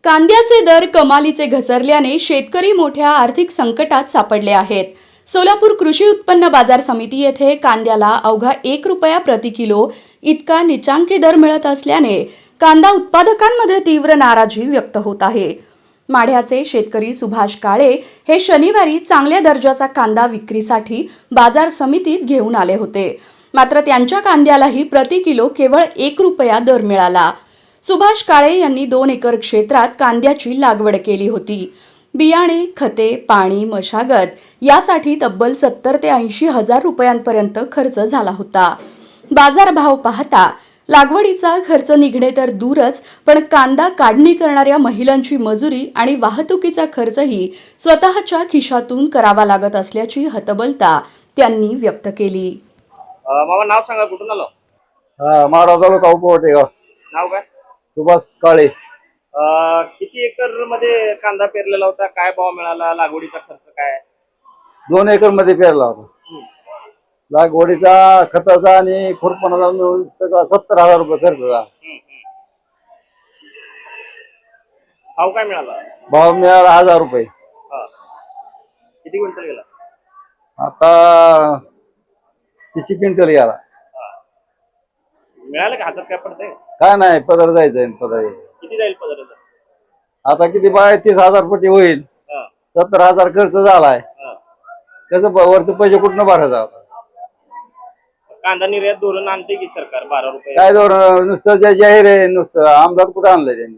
कांद्याचे दर कमालीचे घसरल्याने शेतकरी मोठ्या आर्थिक संकटात सापडले आहेत. सोलापूर कृषी उत्पन्न बाजार समिती येथे कांद्याला अवघा 1 रुपया प्रति किलो इतका निचांकी दर मिळत असल्याने कांदा उत्पादकांमध्ये तीव्र नाराजी व्यक्त होत आहे. माढ्याचे शेतकरी सुभाष काळे हे शनिवारी चांगल्या दर्जाचा कांदा विक्रीसाठी बाजार समितीत घेऊन आले होते. मात्र त्यांच्या कांद्यालाही प्रति किलो केवळ 1 रुपया दर मिळाला. सुभाष काळे यांनी 2 एकर क्षेत्रात कांद्याची लागवड केली होती. बियाणे, खते, पाणी, मशागत यासाठी तब्बल 70 ते 80 हजार रुपयांपर्यंत खर्च झाला होता. बाजारभाव पाहता लागवडीचा खर्च निघणे तर दूरच, पण कांदा काढणी करणाऱ्या महिलांची मजुरी आणि वाहतुकीचा खर्चही स्वतःच्या खिशातून करावा लागत असल्याची हतबलता त्यांनी व्यक्त केली. मामा नाव सांगा, कुठून आलो? माढा तालुका उपवटेगाव. नाव काय? सुभाष काळे. किती एकर मध्ये कांदा पेरलेला होता? काय भाव मिळाला? लागवडीचा खर्च काय? 2 एकर मध्ये पेरला होता. लागवडीचा, खताचा आणि खुरपणाचा मिळून सगळा 70,000 रुपये खर्च झाला. भाव काय मिळाला? भाव मिळाला 1000 रुपये. किती क्विंटल गेला? आता 30 क्विंटल गेला. मिळालं का? हातात काय पडतंय? काय नाही, पदर जायचंय. पदर किती जाईल पदराचं? आता किती 30,000 पटी होईल. 70,000 खर्च झालाय. कसं वरचे पैसे कुठनं भरायचा आता? कांदा निर्यात धोरण आणते की सरकार 12 रुपये? काय धोरण? नुसतं जे जाहीर आहे, नुसतं आमदार कुठं आणलंय त्यांनी.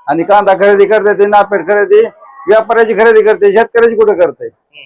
आणि कांदा खरेदी करते ते नापेड खरेदी व्यापाऱ्याची खरेदी करते, शेतकऱ्याची कुठे करते?